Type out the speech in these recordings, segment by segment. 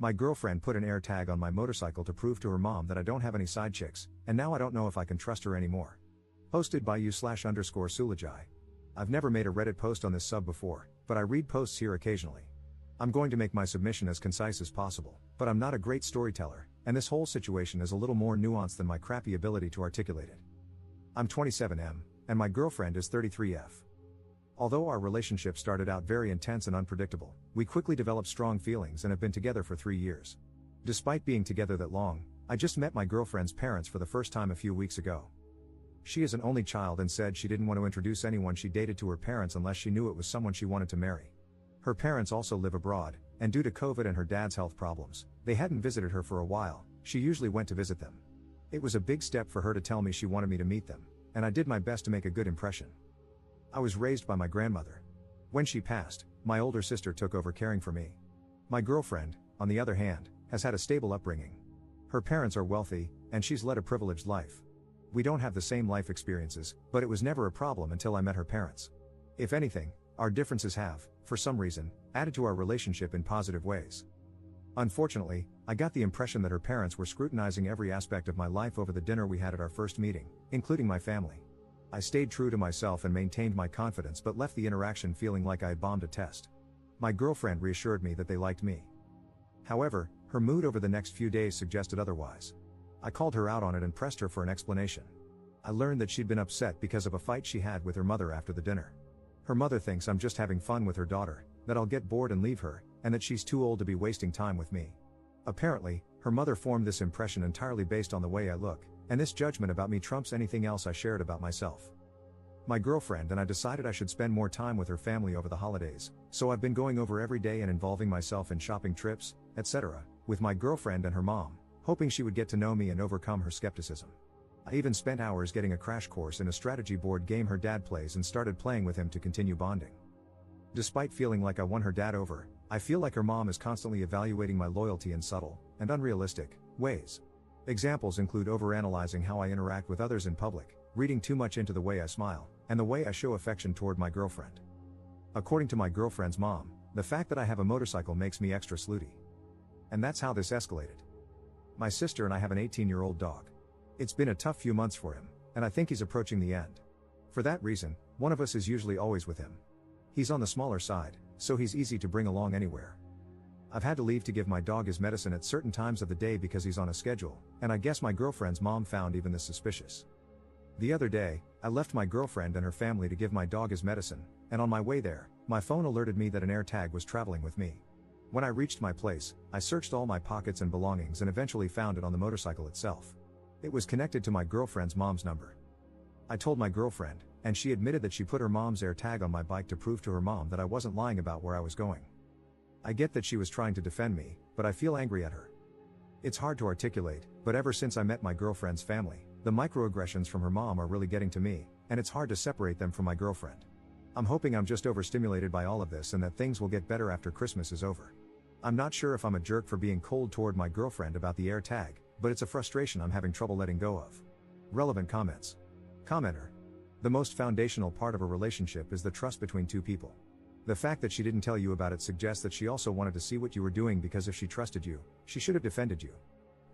My girlfriend put an air tag on my motorcycle to prove to her mom that I don't have any side chicks, and now I don't know if I can trust her anymore. Posted by /_Sulajai. I've never made a Reddit post on this sub before, but I read posts here occasionally. I'm going to make my submission as concise as possible, but I'm not a great storyteller, and this whole situation is a little more nuanced than my crappy ability to articulate it. I'm 27M, and my girlfriend is 33F. Although our relationship started out very intense and unpredictable, we quickly developed strong feelings and have been together for 3 years. Despite being together that long, I just met my girlfriend's parents for the first time a few weeks ago. She is an only child and said she didn't want to introduce anyone she dated to her parents unless she knew it was someone she wanted to marry. Her parents also live abroad, and due to COVID and her dad's health problems, they hadn't visited her for a while. She usually went to visit them. It was a big step for her to tell me she wanted me to meet them, and I did my best to make a good impression. I was raised by my grandmother. When she passed, my older sister took over caring for me. My girlfriend, on the other hand, has had a stable upbringing. Her parents are wealthy, and she's led a privileged life. We don't have the same life experiences, but it was never a problem until I met her parents. If anything, our differences have, for some reason, added to our relationship in positive ways. Unfortunately, I got the impression that her parents were scrutinizing every aspect of my life over the dinner we had at our first meeting, including my family. I stayed true to myself and maintained my confidence but left the interaction feeling like I had bombed a test. My girlfriend reassured me that they liked me. However, her mood over the next few days suggested otherwise. I called her out on it and pressed her for an explanation. I learned that she'd been upset because of a fight she had with her mother after the dinner. Her mother thinks I'm just having fun with her daughter, that I'll get bored and leave her, and that she's too old to be wasting time with me. Apparently, her mother formed this impression entirely based on the way I look, and this judgment about me trumps anything else I shared about myself. My girlfriend and I decided I should spend more time with her family over the holidays, so I've been going over every day and involving myself in shopping trips, etc., with my girlfriend and her mom, hoping she would get to know me and overcome her skepticism. I even spent hours getting a crash course in a strategy board game her dad plays and started playing with him to continue bonding. Despite feeling like I won her dad over, I feel like her mom is constantly evaluating my loyalty in subtle, and unrealistic, ways. Examples include overanalyzing how I interact with others in public, reading too much into the way I smile, and the way I show affection toward my girlfriend. According to my girlfriend's mom, the fact that I have a motorcycle makes me extra slutty. And that's how this escalated. My sister and I have an 18-year-old dog. It's been a tough few months for him, and I think he's approaching the end. For that reason, one of us is usually always with him. He's on the smaller side, so he's easy to bring along anywhere. I've had to leave to give my dog his medicine at certain times of the day because he's on a schedule, and I guess my girlfriend's mom found even this suspicious. The other day, I left my girlfriend and her family to give my dog his medicine, and on my way there, my phone alerted me that an AirTag was traveling with me. When I reached my place, I searched all my pockets and belongings and eventually found it on the motorcycle itself. It was connected to my girlfriend's mom's number. I told my girlfriend, and she admitted that she put her mom's AirTag on my bike to prove to her mom that I wasn't lying about where I was going. I get that she was trying to defend me, but I feel angry at her. It's hard to articulate, but ever since I met my girlfriend's family, the microaggressions from her mom are really getting to me, and it's hard to separate them from my girlfriend. I'm hoping I'm just overstimulated by all of this and that things will get better after Christmas is over. I'm not sure if I'm a jerk for being cold toward my girlfriend about the AirTag, but it's a frustration I'm having trouble letting go of. Relevant comments. Commenter. The most foundational part of a relationship is the trust between two people. The fact that she didn't tell you about it suggests that she also wanted to see what you were doing because if she trusted you, she should have defended you.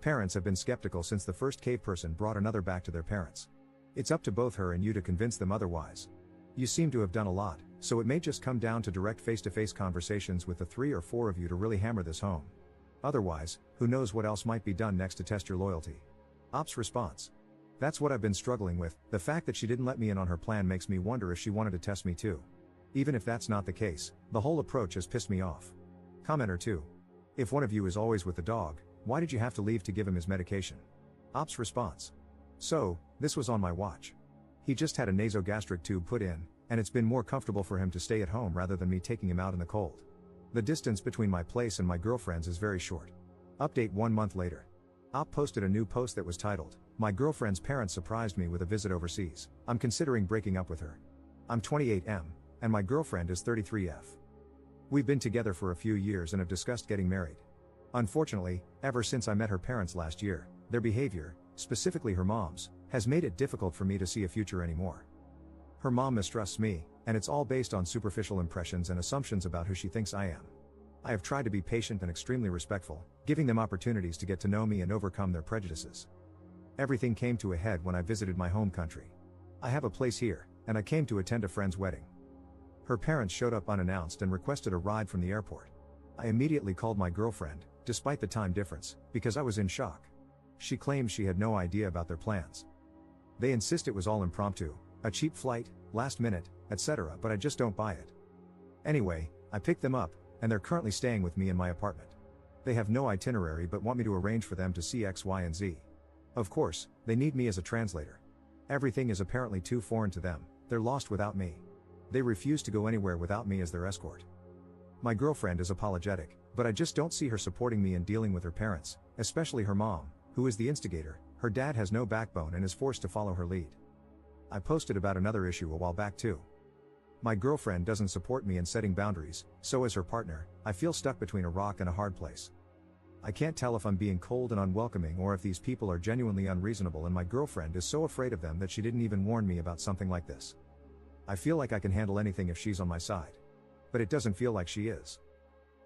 Parents have been skeptical since the first cave person brought another back to their parents. It's up to both her and you to convince them otherwise. You seem to have done a lot, so it may just come down to direct face-to-face conversations with the 3 or 4 of you to really hammer this home. Otherwise, who knows what else might be done next to test your loyalty. Ops response. That's what I've been struggling with. The fact that she didn't let me in on her plan makes me wonder if she wanted to test me too. Even if that's not the case, the whole approach has pissed me off. Commenter 2. If one of you is always with the dog, why did you have to leave to give him his medication? Ops response. So, this was on my watch. He just had a nasogastric tube put in, and it's been more comfortable for him to stay at home rather than me taking him out in the cold. The distance between my place and my girlfriend's is very short. Update 1 month later. Op posted a new post that was titled, "My girlfriend's parents surprised me with a visit overseas. I'm considering breaking up with her. I'm 28M, and my girlfriend is 33F. We've been together for a few years and have discussed getting married. Unfortunately, ever since I met her parents last year, their behavior, specifically her mom's, has made it difficult for me to see a future anymore. Her mom mistrusts me, and it's all based on superficial impressions and assumptions about who she thinks I am. I have tried to be patient and extremely respectful, giving them opportunities to get to know me and overcome their prejudices. Everything came to a head when I visited my home country. I have a place here, and I came to attend a friend's wedding. Her parents showed up unannounced and requested a ride from the airport. I immediately called my girlfriend, despite the time difference, because I was in shock. She claimed she had no idea about their plans. They insist it was all impromptu, a cheap flight, last minute, etc., but I just don't buy it. Anyway, I picked them up, and they're currently staying with me in my apartment. They have no itinerary but want me to arrange for them to see X, Y, and Z. Of course, they need me as a translator. Everything is apparently too foreign to them, they're lost without me. They refuse to go anywhere without me as their escort. My girlfriend is apologetic, but I just don't see her supporting me in dealing with her parents, especially her mom, who is the instigator. Her dad has no backbone and is forced to follow her lead. I posted about another issue a while back too. My girlfriend doesn't support me in setting boundaries, so as her partner, I feel stuck between a rock and a hard place. I can't tell if I'm being cold and unwelcoming or if these people are genuinely unreasonable, and my girlfriend is so afraid of them that she didn't even warn me about something like this. I feel like I can handle anything if she's on my side. But it doesn't feel like she is.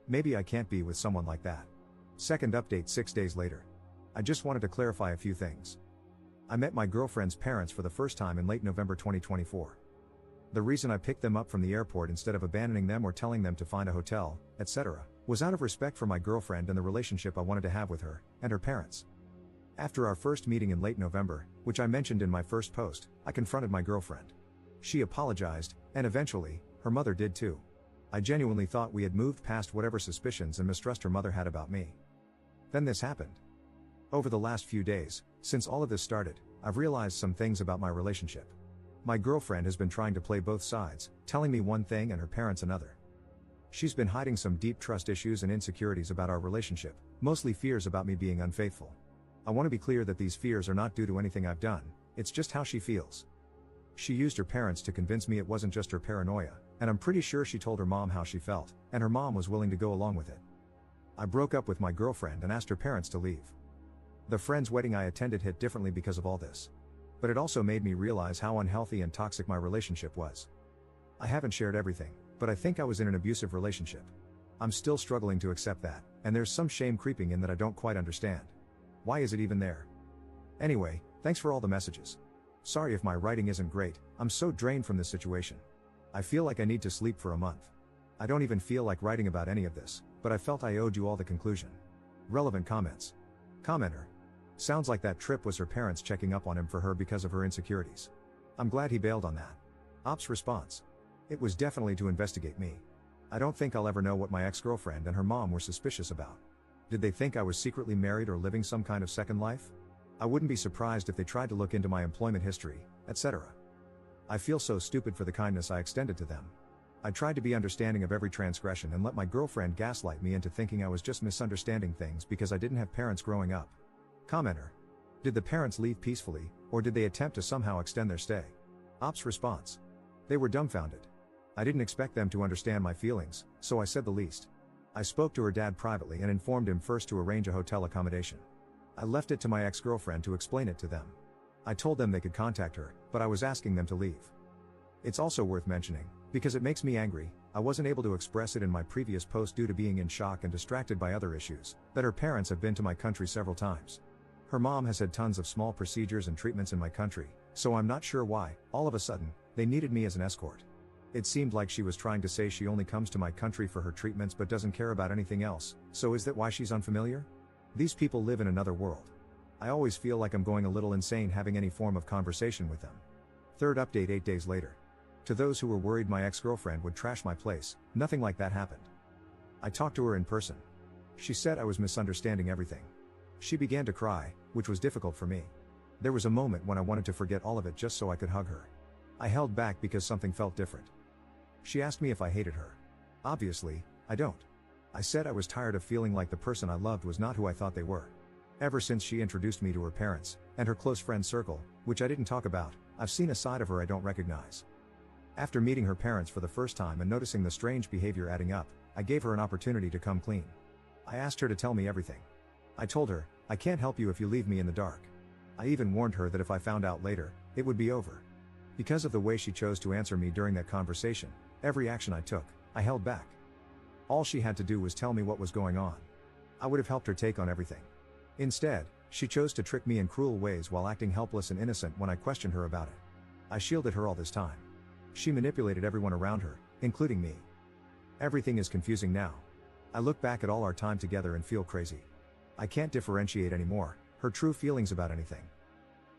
Maybe I can't be with someone like that. Second update 6 days later. I just wanted to clarify a few things. I met my girlfriend's parents for the first time in late November 2024. The reason I picked them up from the airport instead of abandoning them or telling them to find a hotel, etc., was out of respect for my girlfriend and the relationship I wanted to have with her and her parents. After our first meeting in late November, which I mentioned in my first post, I confronted my girlfriend. She apologized, and eventually, her mother did too. I genuinely thought we had moved past whatever suspicions and mistrust her mother had about me. Then this happened. Over the last few days, since all of this started, I've realized some things about my relationship. My girlfriend has been trying to play both sides, telling me one thing and her parents another. She's been hiding some deep trust issues and insecurities about our relationship, mostly fears about me being unfaithful. I want to be clear that these fears are not due to anything I've done, it's just how she feels. She used her parents to convince me it wasn't just her paranoia, and I'm pretty sure she told her mom how she felt, and her mom was willing to go along with it. I broke up with my girlfriend and asked her parents to leave. The friend's wedding I attended hit differently because of all this. But it also made me realize how unhealthy and toxic my relationship was. I haven't shared everything, but I think I was in an abusive relationship. I'm still struggling to accept that, and there's some shame creeping in that I don't quite understand. Why is it even there? Anyway, thanks for all the messages. Sorry if my writing isn't great, I'm so drained from this situation. I feel like I need to sleep for a month. I don't even feel like writing about any of this, but I felt I owed you all the conclusion. Relevant comments. Commenter. Sounds like that trip was her parents checking up on him for her because of her insecurities. I'm glad he bailed on that. Ops response. It was definitely to investigate me. I don't think I'll ever know what my ex-girlfriend and her mom were suspicious about. Did they think I was secretly married or living some kind of second life? I wouldn't be surprised if they tried to look into my employment history, etc. I feel so stupid for the kindness I extended to them. I tried to be understanding of every transgression and let my girlfriend gaslight me into thinking I was just misunderstanding things because I didn't have parents growing up. Commenter. Did the parents leave peacefully, or did they attempt to somehow extend their stay? Ops response. They were dumbfounded. I didn't expect them to understand my feelings, so I said the least. I spoke to her dad privately and informed him first to arrange a hotel accommodation. I left it to my ex-girlfriend to explain it to them. I told them they could contact her, but I was asking them to leave. It's also worth mentioning, because it makes me angry, I wasn't able to express it in my previous post due to being in shock and distracted by other issues, that her parents have been to my country several times. Her mom has had tons of small procedures and treatments in my country, so I'm not sure why, all of a sudden, they needed me as an escort. It seemed like she was trying to say she only comes to my country for her treatments but doesn't care about anything else, so is that why she's unfamiliar? These people live in another world. I always feel like I'm going a little insane having any form of conversation with them. Third update 8 days later. To those who were worried my ex-girlfriend would trash my place, nothing like that happened. I talked to her in person. She said I was misunderstanding everything. She began to cry, which was difficult for me. There was a moment when I wanted to forget all of it just so I could hug her. I held back because something felt different. She asked me if I hated her. Obviously, I don't. I said I was tired of feeling like the person I loved was not who I thought they were. Ever since she introduced me to her parents, and her close friend circle, which I didn't talk about, I've seen a side of her I don't recognize. After meeting her parents for the first time and noticing the strange behavior adding up, I gave her an opportunity to come clean. I asked her to tell me everything. I told her, I can't help you if you leave me in the dark. I even warned her that if I found out later, it would be over. Because of the way she chose to answer me during that conversation, every action I took, I held back. All she had to do was tell me what was going on. I would have helped her take on everything. Instead, she chose to trick me in cruel ways while acting helpless and innocent when I questioned her about it. I shielded her all this time. She manipulated everyone around her, including me. Everything is confusing now. I look back at all our time together and feel crazy. I can't differentiate anymore her true feelings about anything.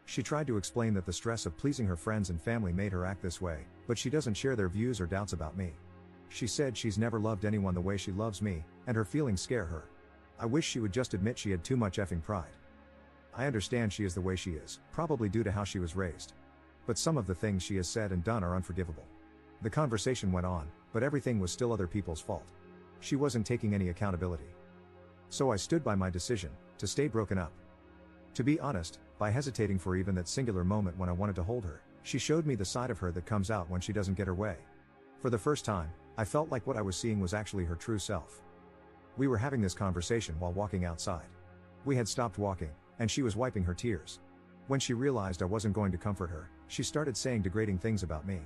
She tried to explain that the stress of pleasing her friends and family made her act this way, but she doesn't share their views or doubts about me. She said she's never loved anyone the way she loves me, and her feelings scare her. I wish she would just admit she had too much effing pride. I understand she is the way she is, probably due to how she was raised. But some of the things she has said and done are unforgivable. The conversation went on, but everything was still other people's fault. She wasn't taking any accountability. So I stood by my decision to stay broken up. To be honest, by hesitating for even that singular moment when I wanted to hold her, she showed me the side of her that comes out when she doesn't get her way. For the first time, I felt like what I was seeing was actually her true self. We were having this conversation while walking outside. We had stopped walking, and she was wiping her tears. When she realized I wasn't going to comfort her, she started saying degrading things about me.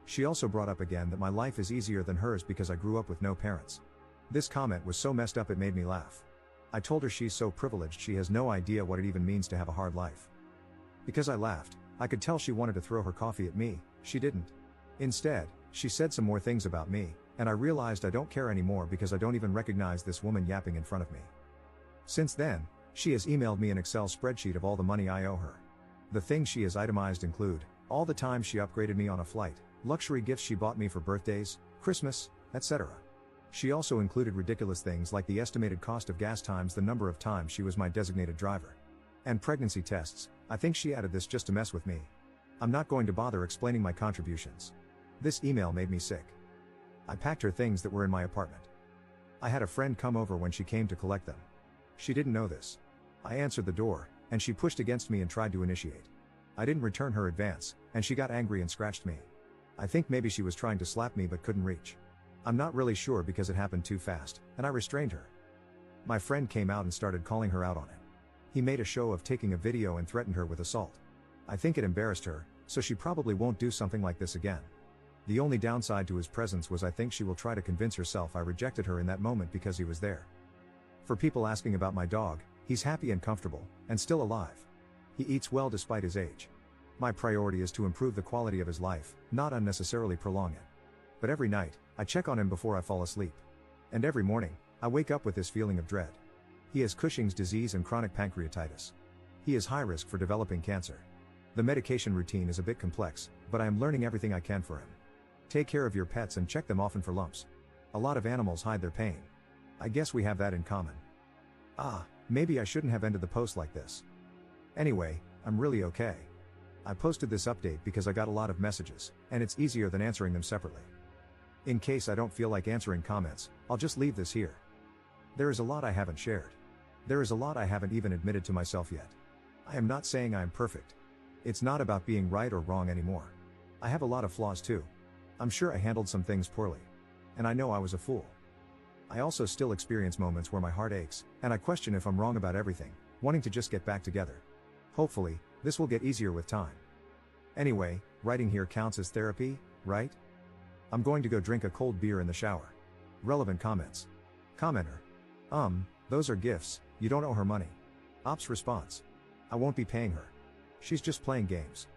She also brought up again that my life is easier than hers because I grew up with no parents. This comment was so messed up it made me laugh. I told her she's so privileged she has no idea what it even means to have a hard life. Because I laughed, I could tell she wanted to throw her coffee at me. She didn't. Instead, she said some more things about me, and I realized I don't care anymore because I don't even recognize this woman yapping in front of me. Since then, she has emailed me an Excel spreadsheet of all the money I owe her. The things she has itemized include all the time she upgraded me on a flight, luxury gifts she bought me for birthdays, Christmas, etc. She also included ridiculous things like the estimated cost of gas times the number of times she was my designated driver. And pregnancy tests. I think she added this just to mess with me. I'm not going to bother explaining my contributions. This email made me sick. I packed her things that were in my apartment. I had a friend come over when she came to collect them. She didn't know this. I answered the door, and she pushed against me and tried to initiate. I didn't return her advance, and she got angry and scratched me. I think maybe she was trying to slap me but couldn't reach. I'm not really sure because it happened too fast, and I restrained her. My friend came out and started calling her out on it. He made a show of taking a video and threatened her with assault. I think it embarrassed her, so she probably won't do something like this again. The only downside to his presence was I think she will try to convince herself I rejected her in that moment because he was there. For people asking about my dog, he's happy and comfortable, and still alive. He eats well despite his age. My priority is to improve the quality of his life, not unnecessarily prolong it. But every night, I check on him before I fall asleep. And every morning, I wake up with this feeling of dread. He has Cushing's disease and chronic pancreatitis. He is high risk for developing cancer. The medication routine is a bit complex, but I am learning everything I can for him. Take care of your pets and check them often for lumps. A lot of animals hide their pain. I guess we have that in common. Maybe I shouldn't have ended the post like this. Anyway, I'm really okay. I posted this update because I got a lot of messages, and it's easier than answering them separately. In case I don't feel like answering comments, I'll just leave this here. There is a lot I haven't shared. There is a lot I haven't even admitted to myself yet. I am not saying I am perfect. It's not about being right or wrong anymore. I have a lot of flaws too. I'm sure I handled some things poorly. And I know I was a fool. I also still experience moments where my heart aches, and I question if I'm wrong about everything, wanting to just get back together. Hopefully, this will get easier with time. Anyway, writing here counts as therapy, right? I'm going to go drink a cold beer in the shower. Relevant comments. Commenter. Those are gifts, you don't owe her money. Ops response. I won't be paying her. She's just playing games.